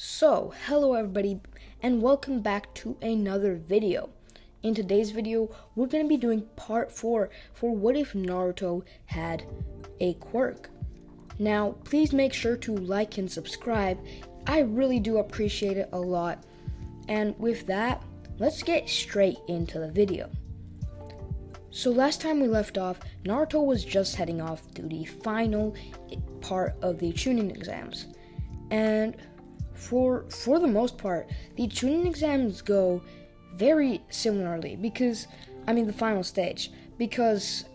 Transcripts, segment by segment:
So, hello everybody, and welcome back to another video. In today's video, we're going to be doing part 4 for what if Naruto had a quirk. Now, please make sure to like and subscribe. I really do appreciate it a lot. And with that, let's get straight into the video. So last time we left off, Naruto was just heading off to the final part of the tuning exams. And for the most part, the tuning exams go very similarly the final stage, because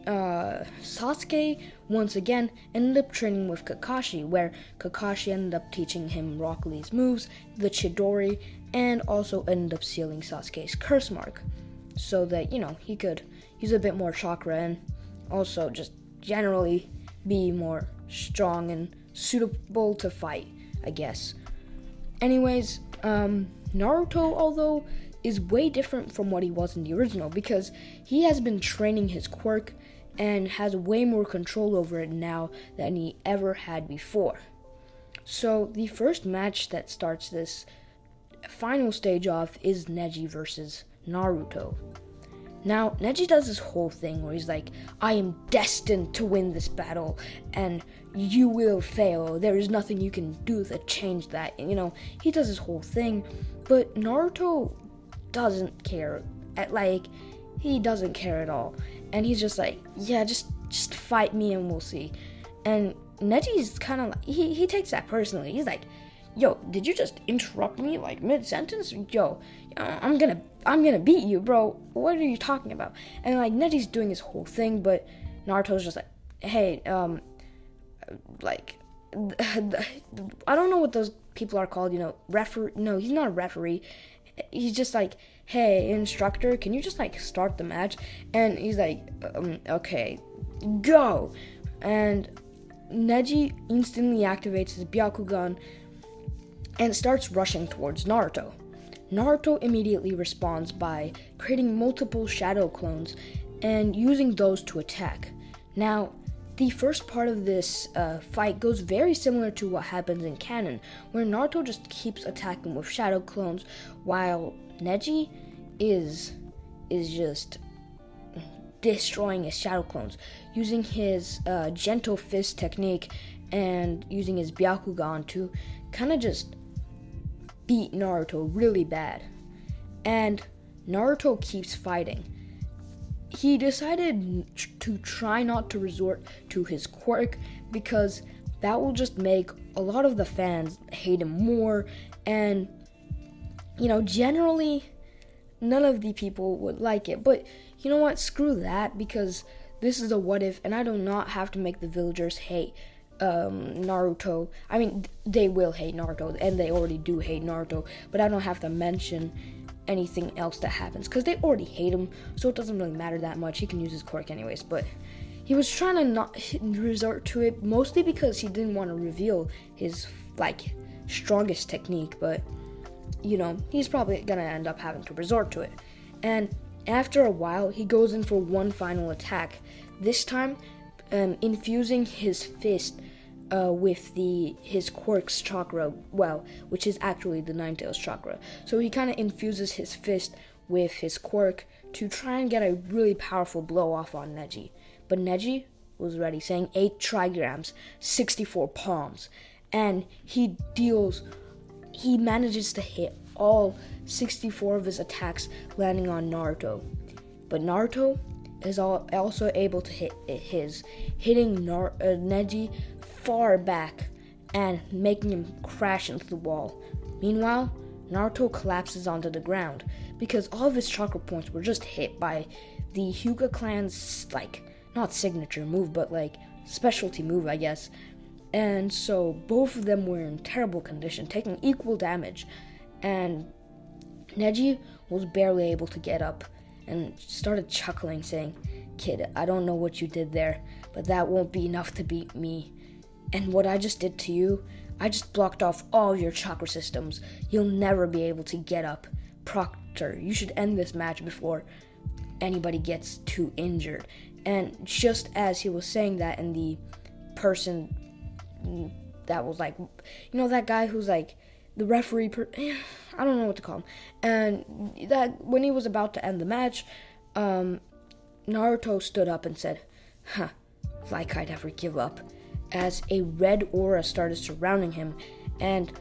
Sasuke once again ended up training with Kakashi, where Kakashi ended up teaching him Rock Lee's moves, the Chidori, and also ended up sealing Sasuke's curse mark, so that, he could use a bit more chakra and also just generally be more strong and suitable to fight, I guess. Anyways, Naruto, although, is way different from what he was in the original, because he has been training his quirk and has way more control over it now than he ever had before. So the first match that starts this final stage off is Neji versus Naruto. Now, Neji does this whole thing where he's like, I am destined to win this battle, and you will fail. There is nothing you can do to change that. And, he does this whole thing, but Naruto doesn't care. He doesn't care at all. And he's just like, yeah, just fight me and we'll see. And Neji's kind of, he takes that personally. He's like, yo, did you just interrupt me mid-sentence? Yo, I'm gonna beat you, bro. What are you talking about? And Neji's doing his whole thing, but Naruto's just like, hey, I don't know what those people are called, referee. No, he's not a referee. He's just like, hey, instructor, can you just start the match? And he's like, okay, go. And Neji instantly activates his Byakugan and starts rushing towards Naruto. Naruto immediately responds by creating multiple shadow clones and using those to attack. Now, the first part of this fight goes very similar to what happens in canon, where Naruto just keeps attacking with shadow clones, while Neji is just destroying his shadow clones, using his gentle fist technique and using his Byakugan to kind of just beat Naruto really bad. And Naruto keeps fighting. He decided to try not to resort to his quirk, because that will just make a lot of the fans hate him more, and generally none of the people would like it. But you know what, screw that, because this is a what if, and I do not have to make the villagers hate Naruto. They will hate Naruto, and they already do hate Naruto, but I don't have to mention anything else that happens, because they already hate him, so it doesn't really matter that much. He can use his quirk anyways, but he was trying to not resort to it, mostly because he didn't want to reveal his strongest technique, but he's probably gonna end up having to resort to it. And after a while, he goes in for one final attack, this time infusing his fist with his quirk's chakra, which is actually the Ninetales chakra. So he kind of infuses his fist with his quirk to try and get a really powerful blow off on Neji. But Neji was ready, saying 8 trigrams, 64 palms, and he manages to hit all 64 of his attacks, landing on Naruto. But Naruto is also able to hitting Neji far back and making him crash into the wall. Meanwhile, Naruto collapses onto the ground because all of his chakra points were just hit by the Hyuga clan's not signature move, but specialty move, I guess. And so both of them were in terrible condition, taking equal damage, and Neji was barely able to get up and started chuckling, saying, kid, I don't know what you did there, but that won't be enough to beat me. And what I just did to you, I just blocked off all your chakra systems. You'll never be able to get up. Proctor, you should end this match before anybody gets too injured. And just as he was saying that, and the person that was that guy who's the referee, I don't know what to call him, and that when he was about to end the match, Naruto stood up and said, like I'd ever give up, as a red aura started surrounding him, and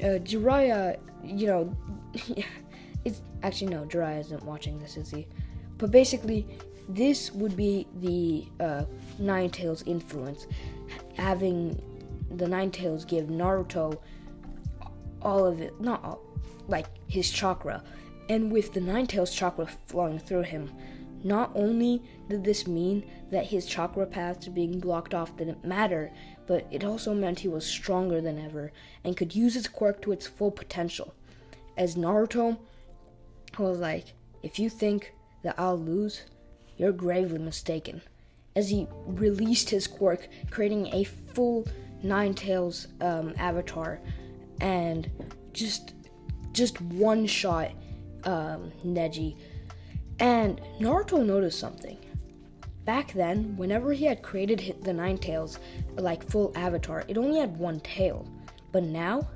Jiraiya, it's actually no, Jiraiya isn't watching this, is he? But basically, this would be the Nine Tails influence, having the Nine Tails give Naruto all of it, not all, like his chakra, and with the Nine Tails chakra flowing through him, not only did this mean that his chakra paths being blocked off didn't matter, but it also meant he was stronger than ever and could use his quirk to its full potential. As Naruto was like, if you think that I'll lose, you're gravely mistaken. As he released his quirk, creating a full Nine Tails avatar, and just one shot Neji. And Naruto noticed something. Back then, whenever he had created the Nine Tails, like full avatar, it only had one tail. But now,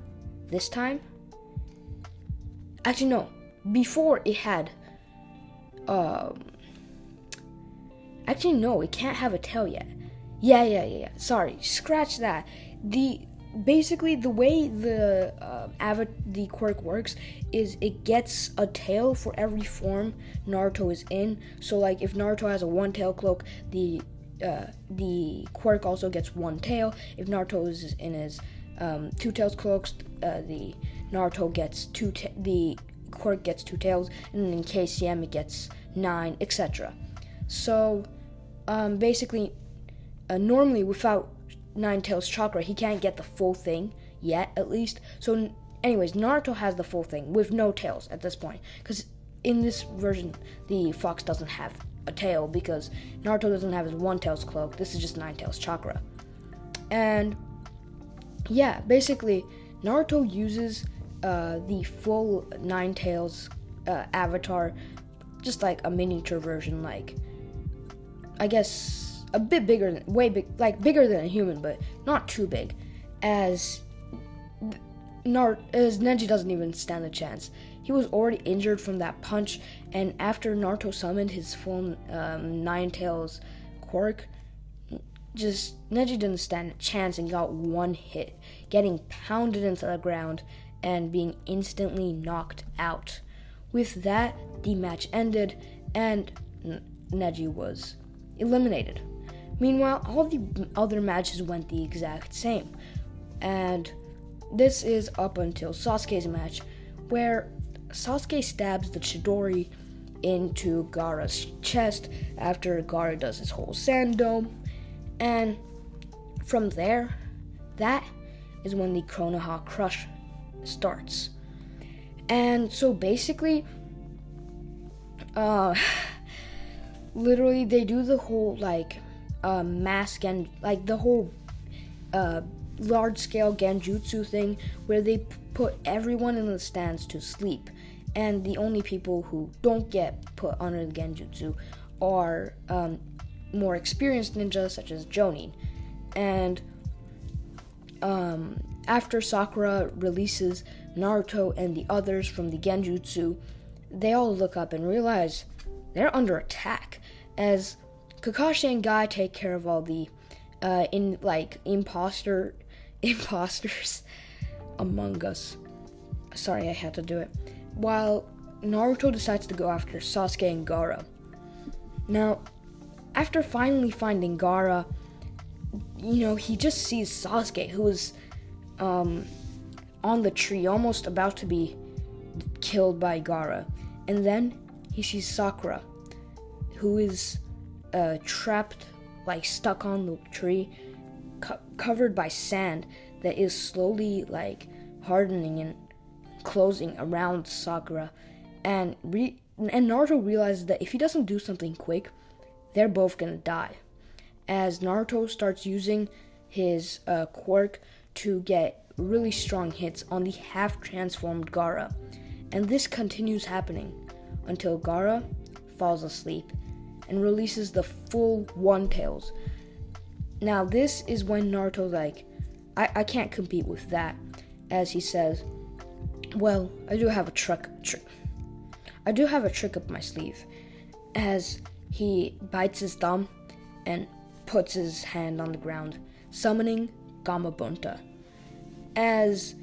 this time, actually no, before it had, actually no, it can't have a tail yet. Yeah. Sorry, scratch that. Basically the way the quirk works is it gets a tail for every form Naruto is in. So like if Naruto has a one tail cloak, the quirk also gets one tail. If Naruto is in his two tails cloaks, the Naruto gets the quirk gets two tails, and in KCM it gets 9, etc. So basically normally without Nine Tails chakra, he can't get the full thing yet, at least. So anyways, Naruto has the full thing with no tails at this point, because in this version the fox doesn't have a tail because Naruto doesn't have his one tails cloak. This is just Nine Tails chakra. And yeah, basically Naruto uses the full Nine Tails avatar, just like a miniature version, like I guess a bit bigger, bigger than a human, but not too big, as Neji doesn't even stand a chance. He was already injured from that punch, and after Naruto summoned his full Nine Tails quirk, Neji didn't stand a chance and got one hit, getting pounded into the ground and being instantly knocked out. With that, the match ended, and Neji was eliminated. Meanwhile, all the other matches went the exact same, and this is up until Sasuke's match, where Sasuke stabs the Chidori into Gaara's chest after Gaara does his whole sand dome, and from there, that is when the Konoha Crush starts. And so basically, literally they do the whole mass the whole large-scale genjutsu thing where they put everyone in the stands to sleep, and the only people who don't get put under the genjutsu are more experienced ninjas such as Jonin. And after Sakura releases Naruto and the others from the genjutsu, they all look up and realize they're under attack, as Kakashi and Guy take care of all the imposters among us. Sorry, I had to do it. While Naruto decides to go after Sasuke and Gaara. Now, after finally finding Gaara, he just sees Sasuke, who is on the tree, almost about to be killed by Gaara. And then he sees Sakura, who is trapped, stuck on the tree, covered by sand that is slowly hardening and closing around Sakura. And Naruto realizes that if he doesn't do something quick, they're both gonna die. As Naruto starts using his quirk to get really strong hits on the half-transformed Gaara. And this continues happening until Gaara falls asleep and releases the full One Tails. Now this is when Naruto's I can't compete with that, as he says, Well, I do have a I do have a trick up my sleeve, as he bites his thumb and puts his hand on the ground, summoning Gamabunta. As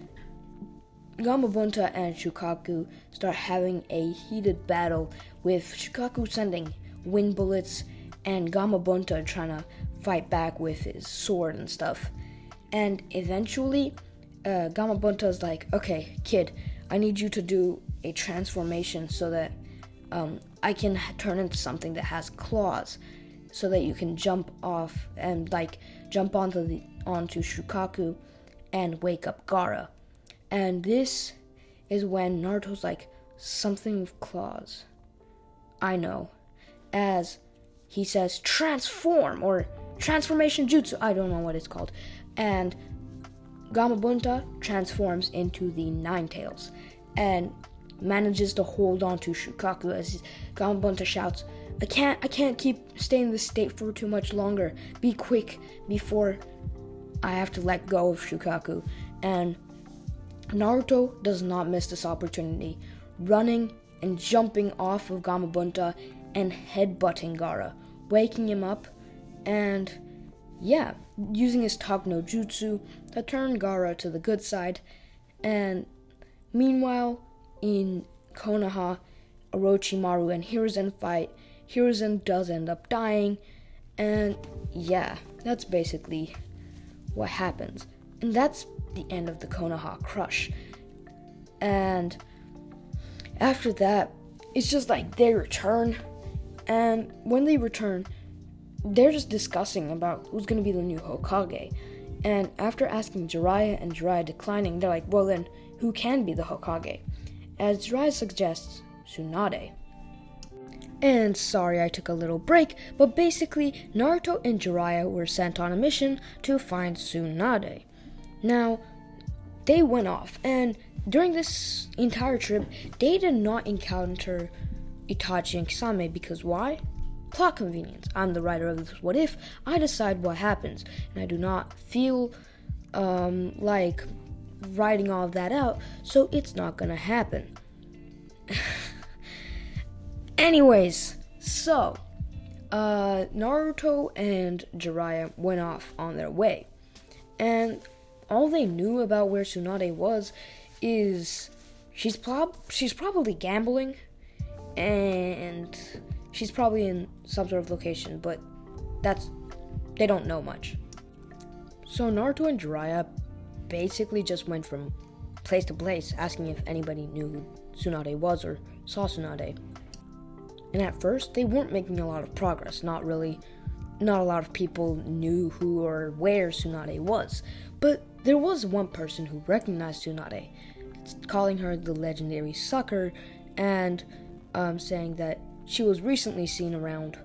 Gamabunta and Shukaku start having a heated battle, with Shukaku sending wind bullets and Gamabunta trying to fight back with his sword and stuff. And eventually, Gamabunta's like, okay, kid, I need you to do a transformation so that I can turn into something that has claws, so that you can jump off and jump onto Shukaku and wake up Gaara. And this is when Naruto's like, something with claws. I know. As he says, transform, or transformation jutsu, I don't know what it's called. And Gamabunta transforms into the Nine Tails and manages to hold on to Shukaku as Gamabunta shouts, I can't keep staying in this state for too much longer. Be quick before I have to let go of Shukaku. And Naruto does not miss this opportunity, running and jumping off of Gamabunta and headbutting Gaara, waking him up, and using his Talk no Jutsu to turn Gaara to the good side. And meanwhile, in Konoha, Orochimaru and Hiruzen fight. Hiruzen does end up dying, and that's basically what happens. And that's the end of the Konoha Crush. And after that, it's just like they return, and when they return, they're just discussing about who's going to be the new Hokage. And after asking Jiraiya and Jiraiya declining, they're like, well then, who can be the Hokage? As Jiraiya suggests, Tsunade. And sorry I took a little break, but basically, Naruto and Jiraiya were sent on a mission to find Tsunade. Now, they went off, and during this entire trip, they did not encounter Itachi and Kisame, because why? Plot convenience. I'm the writer of this What If. I decide what happens, and I do not feel like writing all of that out, so it's not gonna happen. Anyways, so Naruto and Jiraiya went off on their way, and all they knew about where Tsunade was is she's probably gambling, and she's probably in some sort of location, but they don't know much. So Naruto and Jiraiya basically just went from place to place, asking if anybody knew who Tsunade was or saw Tsunade. And at first, they weren't making a lot of progress. Not a lot of people knew who or where Tsunade was. But there was one person who recognized Tsunade, calling her the legendary sucker, and saying that she was recently seen around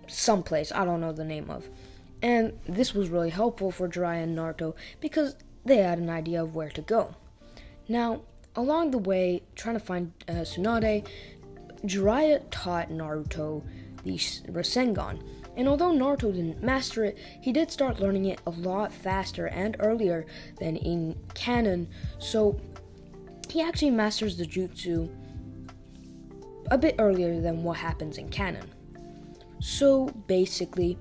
someplace I don't know the name of. And this was really helpful for Jiraiya and Naruto because they had an idea of where to go. Now, along the way, trying to find Tsunade, Jiraiya taught Naruto the Rasengan, and although Naruto didn't master it, he did start learning it a lot faster and earlier than in canon, so he actually masters the jutsu a bit earlier than what happens in canon. So basically,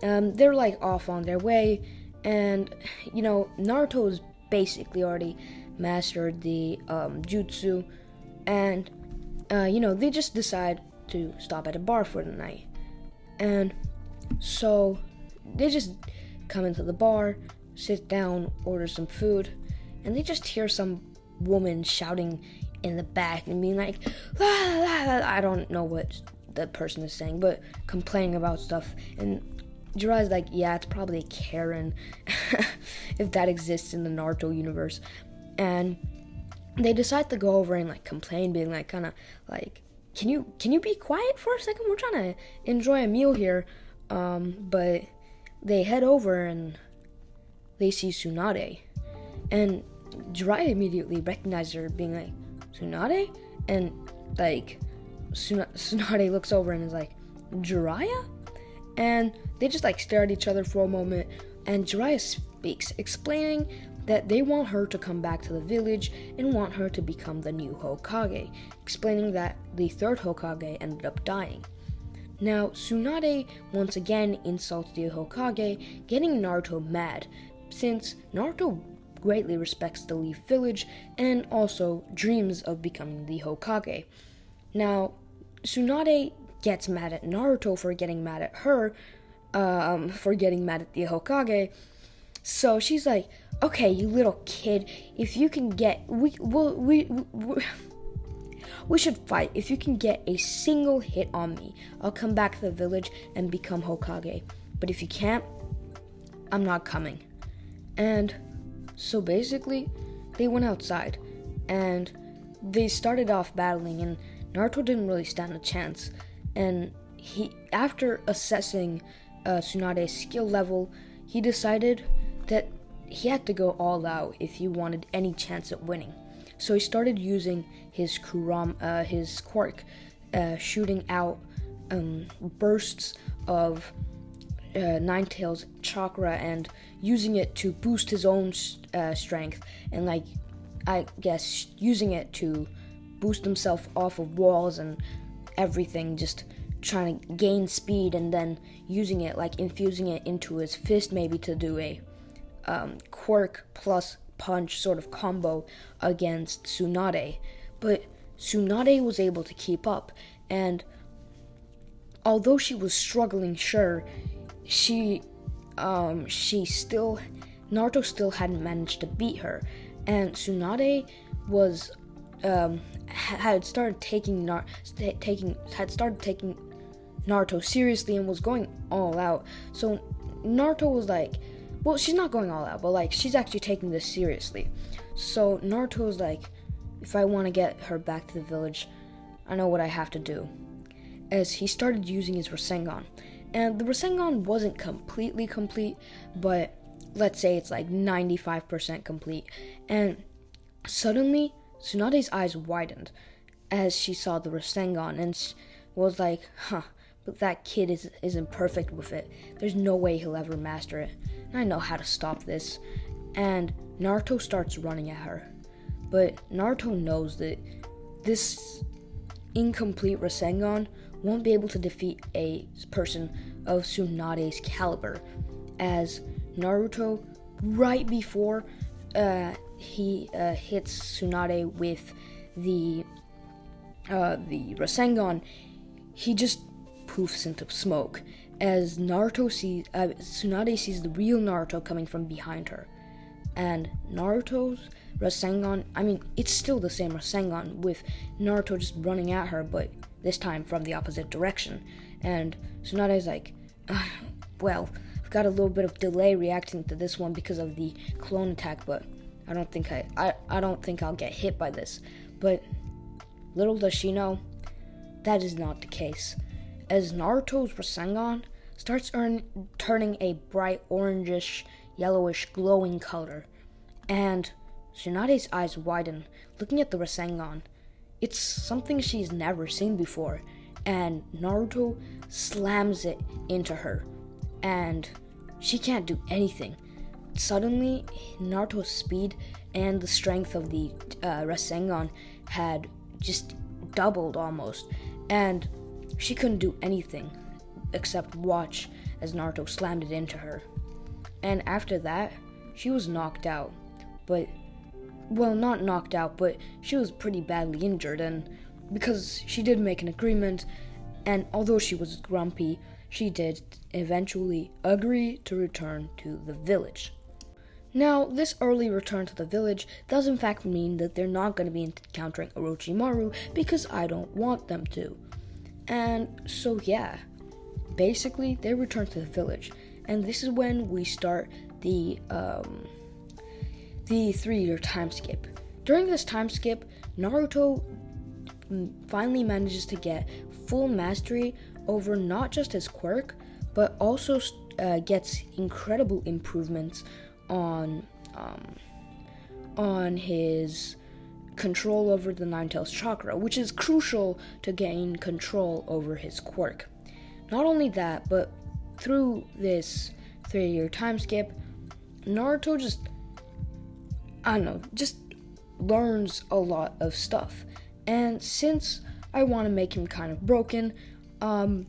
they're off on their way, and Naruto's basically already mastered the jutsu, and they just decide to stop at a bar for the night. And so they just come into the bar, sit down, order some food, and they just hear some woman shouting in the back and being like, la, la, la. I don't know what the person is saying, but complaining about stuff. And Jiraiya's like, yeah, it's probably a Karen, if that exists in the Naruto universe. And they decide to go over and complain, being can you be quiet for a second? We're trying to enjoy a meal here. But they head over and they see Tsunade, and Jiraiya immediately recognizes her, being like, Tsunade? And Tsunade looks over and is like, Jiraiya? And they just stare at each other for a moment, and Jiraiya speaks, explaining that they want her to come back to the village and want her to become the new Hokage, explaining that the third Hokage ended up dying. Now, Tsunade once again insults the Hokage, getting Naruto mad, since Naruto greatly respects the Leaf Village and also dreams of becoming the Hokage. Now, Tsunade gets mad at Naruto for getting mad at her, for getting mad at the Hokage. So she's like, okay, you little kid, if you can get, we should fight. If you can get a single hit on me, I'll come back to the village and become Hokage. But if you can't, I'm not coming. And so basically, they went outside, and they started off battling, and Naruto didn't really stand a chance. And after assessing Tsunade's skill level, he decided that he had to go all out if he wanted any chance at winning. So he started using his quirk, shooting out bursts of Ninetales chakra and using it to boost his own strength, and I guess using it to boost himself off of walls and everything, just trying to gain speed, and then using it, infusing it into his fist maybe to do a quirk plus punch sort of combo against Tsunade. But Tsunade was able to keep up, and although she was struggling, sure, Naruto still hadn't managed to beat her, and Tsunade was had started taking Naruto seriously and was going all out. So Naruto was like, well, she's not going all out, but she's actually taking this seriously. So Naruto was like, if I want to get her back to the village, I know what I have to do. As he started using his Rasengan. And the Rasengan wasn't completely complete, but let's say it's 95% complete. And suddenly, Tsunade's eyes widened as she saw the Rasengan and was like, but that kid isn't perfect with it. There's no way he'll ever master it. And I know how to stop this. And Naruto starts running at her. But Naruto knows that this incomplete Rasengan won't be able to defeat a person of Tsunade's caliber, as Naruto, right before he hits Tsunade with the Rasengan, he just poofs into smoke, as Tsunade sees the real Naruto coming from behind her. And Naruto's Rasengan, it's still the same Rasengan, with Naruto just running at her, but this time from the opposite direction. And Tsunade's like, well, I've got a little bit of delay reacting to this one because of the clone attack, but I don't think I'll get hit by this. But little does she know, that is not the case, as Naruto's Rasengan starts turning a bright orangish, yellowish, glowing color, and Tsunade's eyes widen, looking at the Rasengan. It's something she's never seen before, and Naruto slams it into her, and she can't do anything. Suddenly, Naruto's speed and the strength of the Rasengan had just doubled almost, and she couldn't do anything except watch as Naruto slammed it into her. And after that, she was knocked out, but not knocked out, but she was pretty badly injured, and because she did make an agreement, and although she was grumpy, she did eventually agree to return to the village. Now, this early return to the village does in fact mean that they're not going to be encountering Orochimaru, because I don't want them to. And so yeah, basically they return to the village, and this is when we start the 3-year time skip. During this time skip, Naruto finally manages to get full mastery over not just his quirk, but also gets incredible improvements on his control over the Ninetales chakra, which is crucial to gain control over his quirk. Not only that, but through this 3-year time skip, Naruto just I don't know, just learns a lot of stuff. And since I want to make him kind of broken, I'm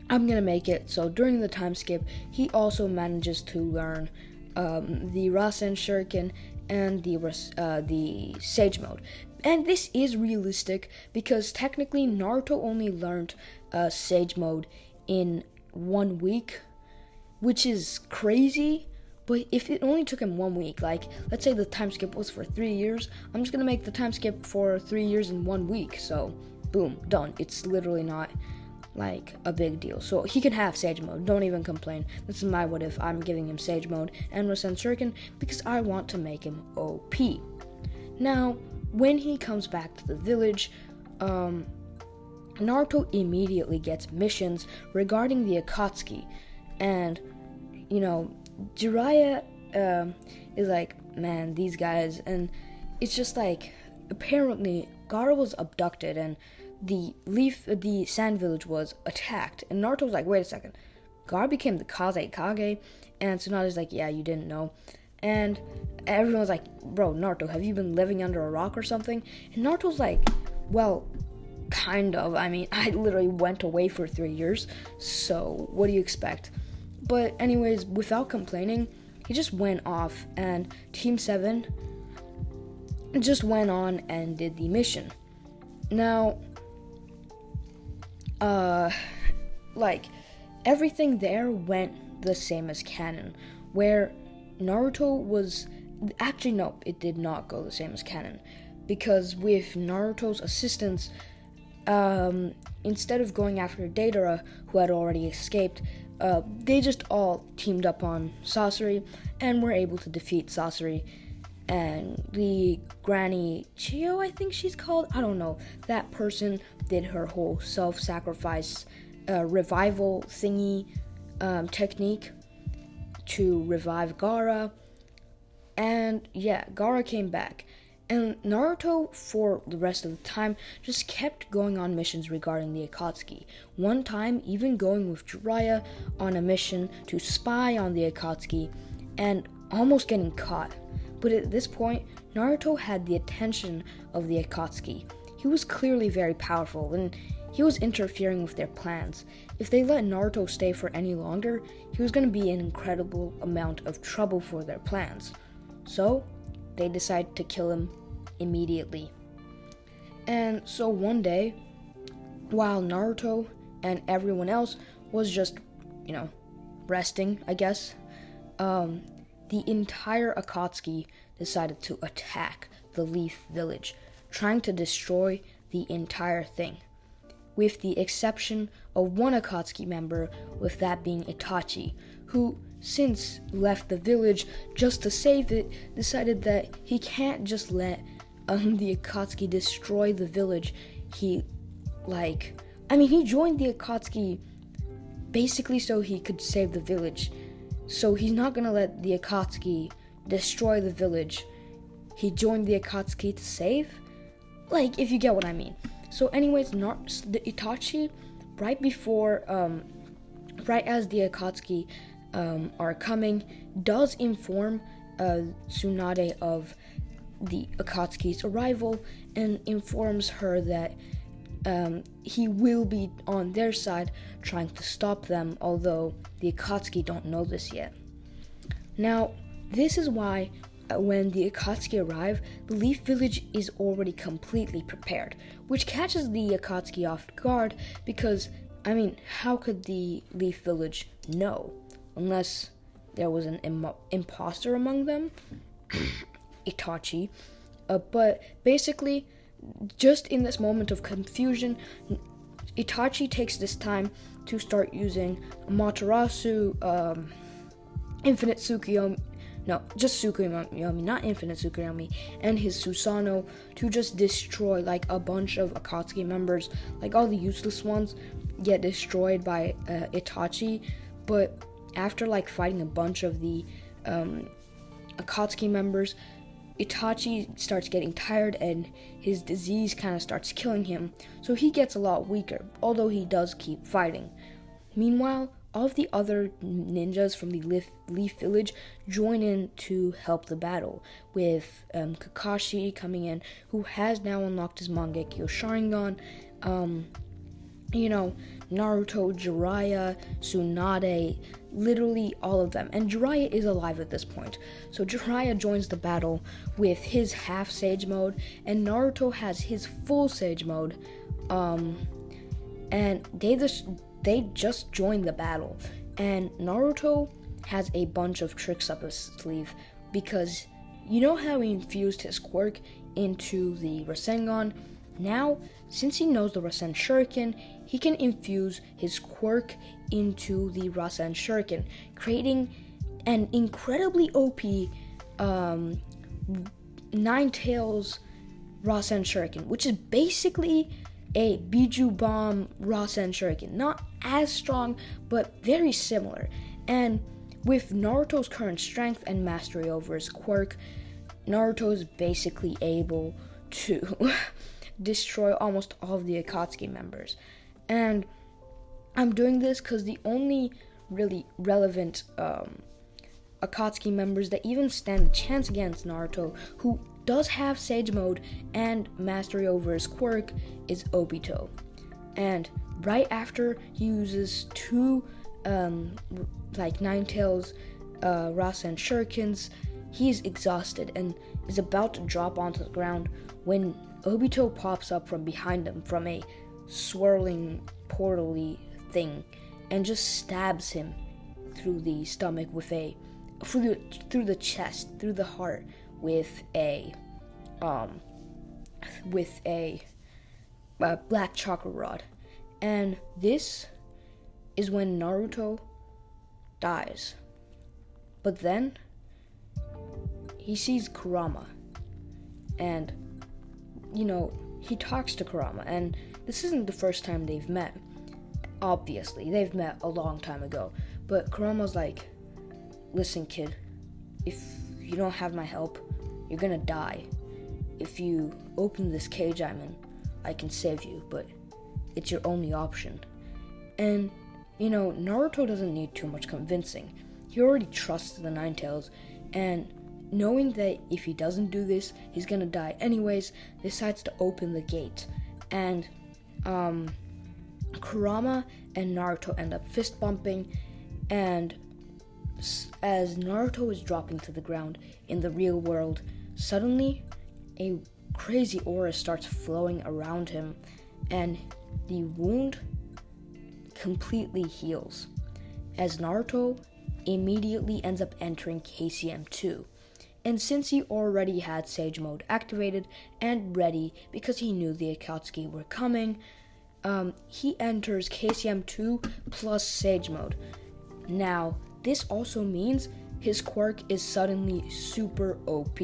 gonna make it so during the time skip, he also manages to learn the Rasen Shuriken and the Sage Mode. And this is realistic because technically Naruto only learned Sage Mode in 1 week, which is crazy. But if it only took him 1 week, like let's say the time skip was for 3 years, I'm just gonna make the time skip for 3 years in 1 week. So boom, done. It's literally not like a big deal. So he can have Sage Mode. Don't even complain. This is my what if. I'm giving him Sage Mode and Rasen Shuriken because I want to make him OP. Now, when he comes back to the village, Naruto immediately gets missions regarding the Akatsuki. And, Jiraiya is like, man, these guys. And it's just like, apparently, Gaara was abducted and the Sand Village was attacked. And Naruto was like, wait a second. Gaara became the Kage. And Tsunade's like, yeah, you didn't know. And everyone was like, bro, Naruto, have you been living under a rock or something? And Naruto's like, well, kind of. I mean, I literally went away for 3 years. So what do you expect? But anyways, without complaining, he just went off. And Team 7 just went on and did the mission. Now, everything there went the same as canon, where Naruto was, actually no, it did not go the same as canon, because with Naruto's assistance, instead of going after Deidara, who had already escaped, they just all teamed up on Sasori, and were able to defeat Sasori, and the Granny Chio, I think she's called, I don't know, that person did her whole self-sacrifice revival thingy technique to revive Gaara. And yeah, Gaara came back. And Naruto, for the rest of the time, just kept going on missions regarding the Akatsuki. One time, even going with Jiraiya on a mission to spy on the Akatsuki, and almost getting caught. But at this point, Naruto had the attention of the Akatsuki. He was clearly very powerful, and he was interfering with their plans. If they let Naruto stay for any longer, he was going to be an incredible amount of trouble for their plans. So, they decided to kill him immediately. And so one day, while Naruto and everyone else was just, resting, I guess, the entire Akatsuki decided to attack the Leaf Village, trying to destroy the entire thing, with the exception of one Akatsuki member, with that being Itachi, who since left the village just to save it, decided that he can't just let the Akatsuki destroy the village. He joined the Akatsuki basically so he could save the village. So he's not gonna let the Akatsuki destroy the village. He joined the Akatsuki to save? If you get what I mean. So anyways, the Itachi, right as the Akatsuki are coming, does inform Tsunade of the Akatsuki's arrival, and informs her that he will be on their side trying to stop them, although the Akatsuki don't know this yet. Now, this is why when the Akatsuki arrive, the Leaf Village is already completely prepared, which catches the Akatsuki off guard because, how could the Leaf Village know? Unless there was an imposter among them, Itachi. But basically, just in this moment of confusion, Itachi takes this time to start using Amaterasu, Infinite Tsukuyomi, just Tsukuyomi, not Infinite Tsukuyomi, and his Susanoo to just destroy a bunch of Akatsuki members. All the useless ones get destroyed by Itachi, but after fighting a bunch of the Akatsuki members, Itachi starts getting tired and his disease kind of starts killing him, so he gets a lot weaker, although he does keep fighting. Meanwhile, all of the other ninjas from the Leaf Village join in to help the battle, with Kakashi coming in, who has now unlocked his Mangekyo Sharingan. Naruto, Jiraiya, Tsunade, literally all of them. And Jiraiya is alive at this point. So Jiraiya joins the battle with his half Sage mode, and Naruto has his full Sage mode. And they just joined the battle. And Naruto has a bunch of tricks up his sleeve, because you know how he infused his quirk into the Rasengan? Now, since he knows the Rasen Shuriken, he can infuse his quirk into the Rasen Shuriken, creating an incredibly OP Nine Tails Rasen Shuriken, which is basically a Biju Bomb Rasen Shuriken. Not as strong, but very similar. And with Naruto's current strength and mastery over his quirk, Naruto is basically able to destroy almost all of the Akatsuki members. And I'm doing this because the only really relevant Akatsuki members that even stand a chance against Naruto, who does have Sage mode and mastery over his quirk, is Obito. And right after he uses two Nine Tails Rasen Shurikens, he's exhausted and is about to drop onto the ground when Obito pops up from behind him from a swirling portal-y thing and just stabs him through the stomach through the chest, through the heart with a black chakra rod. And this is when Naruto dies. But then he sees Kurama, and he talks to Kurama, and this isn't the first time they've met. Obviously, they've met a long time ago, but Kurama's like, listen kid, if you don't have my help, you're gonna die. If you open this cage I'm in, I can save you, but it's your only option. And Naruto doesn't need too much convincing. He already trusts the Nine Tails, and knowing that if he doesn't do this, he's gonna die anyways, decides to open the gate. And Kurama and Naruto end up fist bumping, and as Naruto is dropping to the ground in the real world, suddenly a crazy aura starts flowing around him, and the wound completely heals, as Naruto immediately ends up entering KCM 2. And since he already had Sage mode activated and ready because he knew the Akatsuki were coming, he enters KCM 2 plus Sage mode. Now, this also means his quirk is suddenly super OP.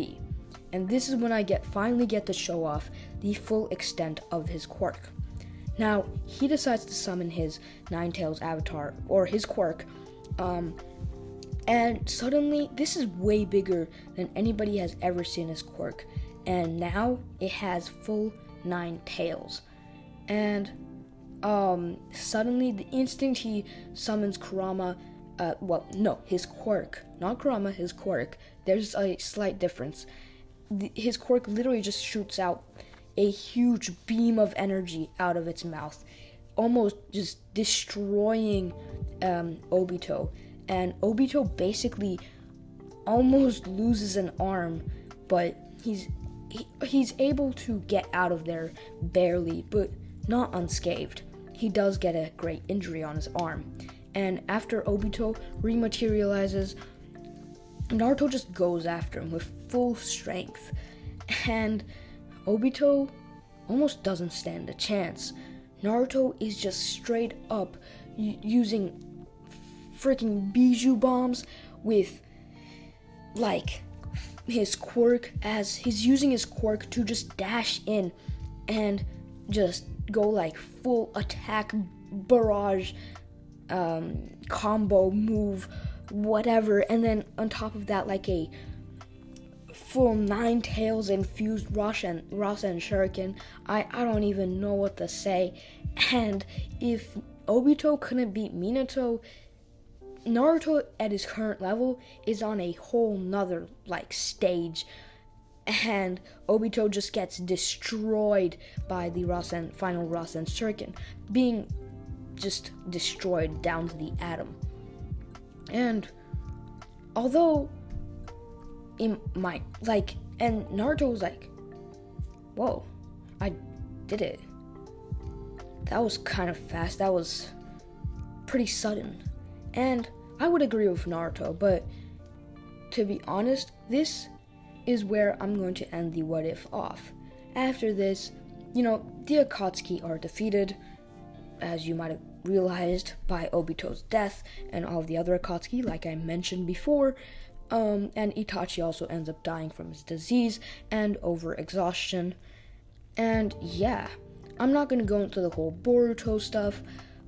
And this is when I finally get to show off the full extent of his quirk. Now, he decides to summon his Nine Tails avatar, or his quirk, and suddenly, this is way bigger than anybody has ever seen his quirk. And now, it has full 9 tails. And suddenly, the instant he summons Kurama, his quirk. Not Kurama, his quirk. There's a slight difference. His quirk literally just shoots out a huge beam of energy out of its mouth, almost just destroying Obito. And Obito basically almost loses an arm, but he's able to get out of there barely, but not unscathed. He does get a great injury on his arm. And after Obito rematerializes, Naruto just goes after him with full strength. And Obito almost doesn't stand a chance. Naruto is just straight up using freaking Biju bombs with his quirk, as he's using his quirk to just dash in and just go full attack barrage combo move, whatever. And then on top of that, a full 9 tails infused Rasen Shuriken. I don't even know what to say. And if Obito couldn't beat Minato, Naruto at his current level is on a whole nother stage, and Obito just gets destroyed by the final Rasen Shuriken, being just destroyed down to the atom. And although and Naruto was like, whoa, I did it. That was kind of fast. That was pretty sudden. And I would agree with Naruto, but to be honest, this is where I'm going to end the what if off. After this, the Akatsuki are defeated, as you might have realized, by Obito's death and all of the other Akatsuki, like I mentioned before. And Itachi also ends up dying from his disease and overexhaustion. And yeah, I'm not going to go into the whole Boruto stuff,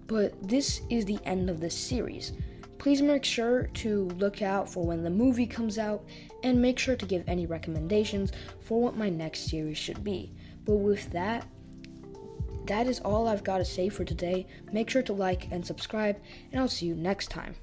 but this is the end of this series. Please make sure to look out for when the movie comes out, and make sure to give any recommendations for what my next series should be. But with that is all I've got to say for today. Make sure to like and subscribe, and I'll see you next time.